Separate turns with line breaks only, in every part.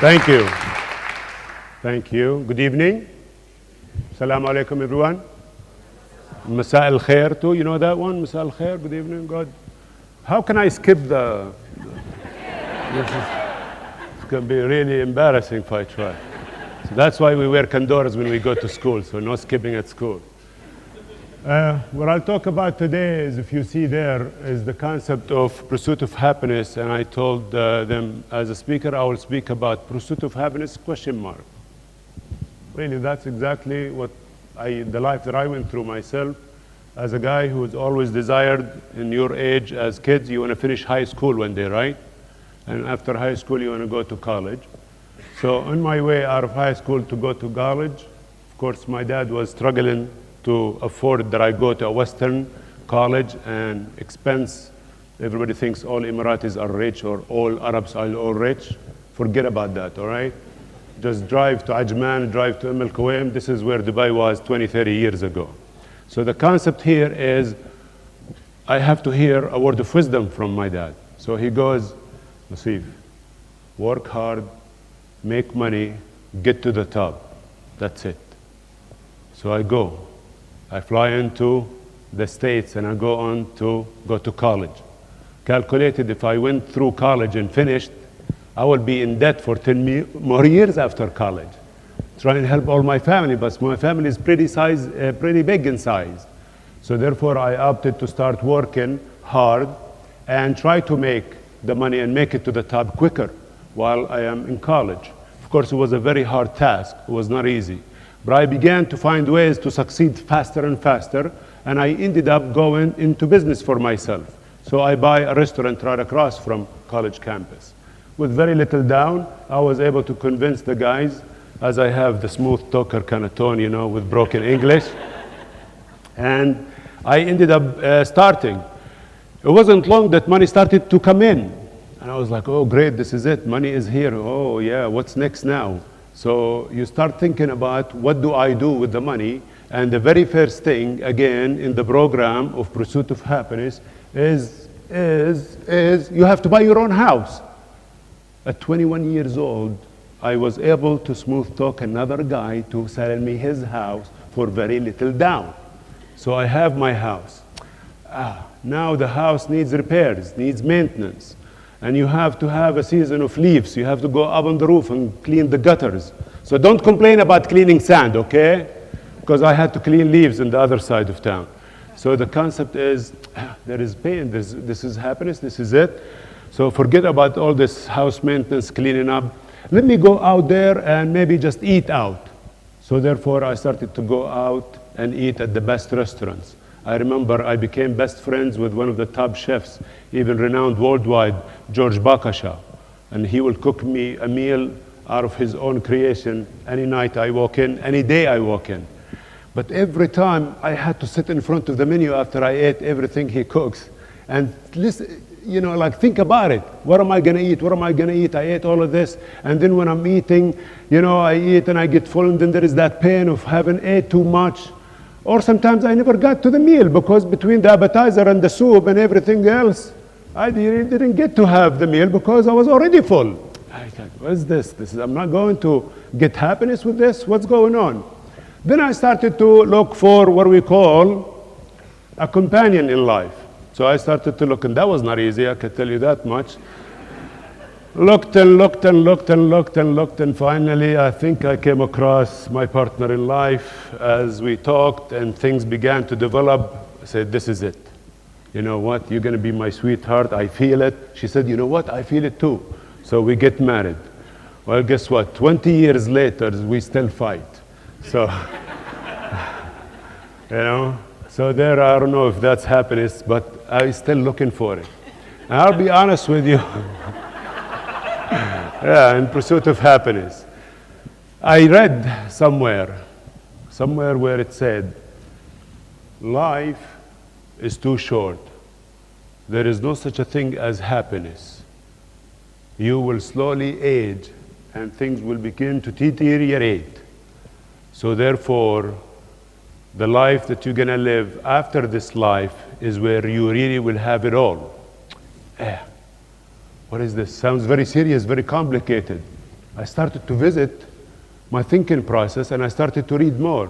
Thank you. Thank you. Good evening. Assalamu alaikum, everyone. Masa al khair too. You know that one? Masa al khair. Good evening. God. How can I skip the? It's going to be really embarrassing if I try. So that's why we wear kandoras when we go to school. So no skipping at school. What I'll talk about today is, if you see there, is the concept of pursuit of happiness. And I told them, as a speaker, I will speak about pursuit of happiness, question mark. Really, that's exactly what the life that I went through myself. As a guy who's always desired, in your age, as kids, you want to finish high school one day, right? And after high school, you want to go to college. So on my way out of high school to go to college, of course, my dad was struggling to afford that I go to a Western college and expense. Everybody thinks all Emiratis are rich or all Arabs are all rich. Forget about that, all right? Just drive to Ajman, drive to Al Kuwaim. This is where Dubai was 20, 30 years ago. So the concept here is I have to hear a word of wisdom from my dad. So he goes, Nasif, work hard, make money, get to the top. That's it. So I go. I fly into the States and I go on to go to college. Calculated if I went through college and finished, I will be in debt for 10 more years after college. Try and help all my family, but my family is pretty big in size. So therefore I opted to start working hard and try to make the money and make it to the top quicker while I am in college. Of course, it was a very hard task. It was not easy. But I began to find ways to succeed faster and faster, and I ended up going into business for myself. So I buy a restaurant right across from college campus. With very little down, I was able to convince the guys, as I have the smooth talker kind of tone, you know, with broken English. And I ended up starting. It wasn't long that money started to come in. And I was like, oh, great, this is it. Money is here. Oh, yeah, what's next now? So you start thinking about, what do I do with the money? And the very first thing, again, in the program of Pursuit of Happiness is you have to buy your own house. At 21 years old, I was able to smooth talk another guy to sell me his house for very little down. So I have my house. Now the house needs repairs, needs maintenance. And you have to have a season of leaves. You have to go up on the roof and clean the gutters. So don't complain about cleaning sand, okay? Because I had to clean leaves on the other side of town. So the concept is, there is pain, this is happiness, this is it. So forget about all this house maintenance, cleaning up. Let me go out there and maybe just eat out. So therefore, I started to go out and eat at the best restaurants. I remember I became best friends with one of the top chefs, even renowned worldwide, George Bakasha. And he will cook me a meal out of his own creation any night I walk in, any day I walk in. But every time I had to sit in front of the menu after I ate everything he cooks and listen, you know, like think about it. What am I gonna eat? What am I gonna eat? I ate all of this. And then when I'm eating, you know, I eat and I get full, and then there is that pain of having ate too much. Or sometimes I never got to the meal because between the appetizer and the soup and everything else, I didn't get to have the meal because I was already full. I thought, what is this? I'm not going to get happiness with this? What's going on? Then I started to look for what we call a companion in life. So I started to look, and that was not easy, I can tell you that much. Looked and looked and looked and looked and looked, and finally I think I came across my partner in life. As we talked and things began to develop, I said, this is it. You know what, you're gonna be my sweetheart, I feel it. She said, you know what, I feel it too. So we get married. Well, guess what, 20 years later, we still fight. So, you know, so there, I don't know if that's happiness, but I'm still looking for it. And I'll be honest with you. Yeah, in pursuit of happiness. I read somewhere where it said, life is too short. There is no such a thing as happiness. You will slowly age and things will begin to deteriorate. So therefore, the life that you're gonna live after this life is where you really will have it all. What is this? Sounds very serious, very complicated. I started to visit my thinking process, and I started to read more.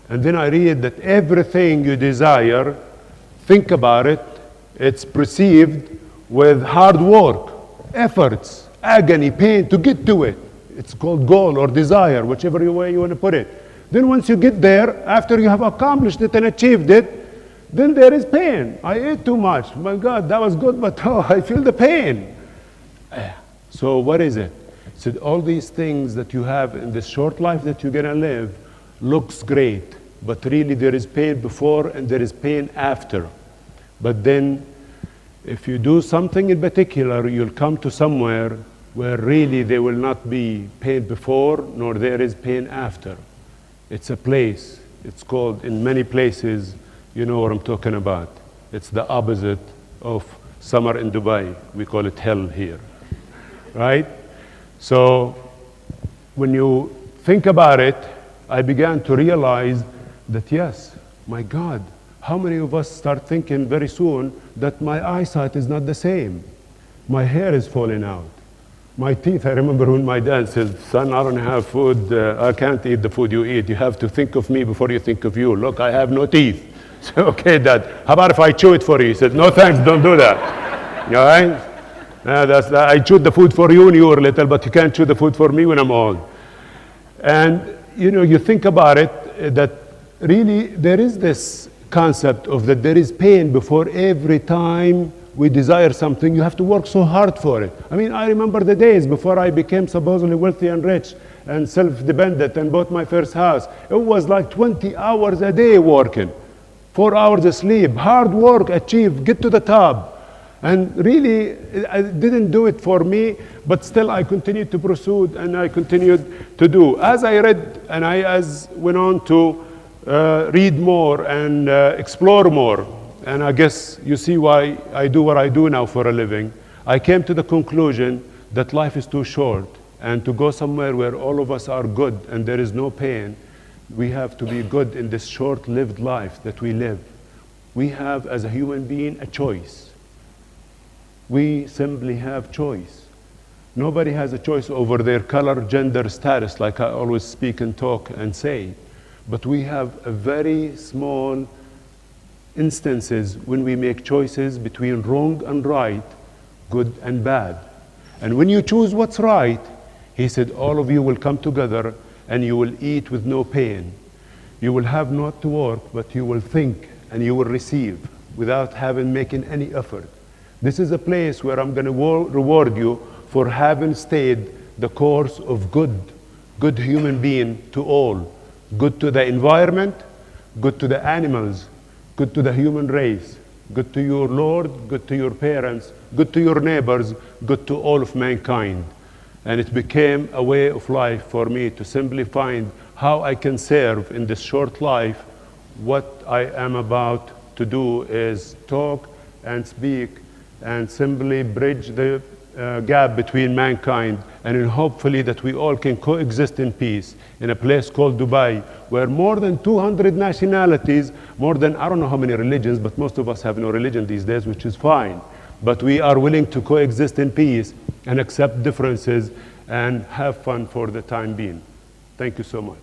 And then I read that everything you desire, think about it, it's perceived with hard work, efforts, agony, pain to get to it. It's called goal or desire, whichever way you want to put it. Then once you get there, after you have accomplished it and achieved it, then there is pain. I ate too much. My God, that was good, but oh, I feel the pain. So what is it? So all these things that you have in this short life that you're gonna live looks great, but really there is pain before and there is pain after. But then if you do something in particular, you'll come to somewhere where really there will not be pain before, nor there is pain after. It's a place. It's called, in many places, you know what I'm talking about. It's the opposite of summer in Dubai. We call it hell here, right? So when you think about it, I began to realize that yes, my God, how many of us start thinking very soon that my eyesight is not the same? My hair is falling out. My teeth, I remember when my dad said, son, I don't have food, I can't eat the food you eat. You have to think of me before you think of you. Look, I have no teeth. So, okay, Dad, how about if I chew it for you? He said, no thanks, don't do that. All right? I chewed the food for you when you were little, but you can't chew the food for me when I'm old. And, you know, you think about it, that really there is this concept of that there is pain before every time we desire something, you have to work so hard for it. I mean, I remember the days before I became supposedly wealthy and rich and self-dependent and bought my first house. It was like 20 hours a day working, 4 hours of sleep, hard work, achieve, get to the top. And really, I didn't do it for me, but still I continued to pursue and I continued to do. As I read and I went on to read more and explore more, and I guess you see why I do what I do now for a living, I came to the conclusion that life is too short, and to go somewhere where all of us are good and there is no pain, we have to be good in this short-lived life that we live. We have, as a human being, a choice. We simply have choice. Nobody has a choice over their color, gender, status, like I always speak and talk and say. But we have a very small instances when we make choices between wrong and right, good and bad. And when you choose what's right, he said, all of you will come together and you will eat with no pain. You will have not to work, but you will think and you will receive without making any effort. This is a place where I'm going to reward you for having stayed the course of good human being to all. Good to the environment, good to the animals, good to the human race, good to your Lord, good to your parents, good to your neighbors, good to all of mankind. And it became a way of life for me to simply find how I can serve in this short life. What I am about to do is talk and speak and simply bridge the gap between mankind, and hopefully that we all can coexist in peace in a place called Dubai, where more than 200 nationalities, more than I don't know how many religions, but most of us have no religion these days, which is fine. But we are willing to coexist in peace and accept differences and have fun for the time being. Thank you so much.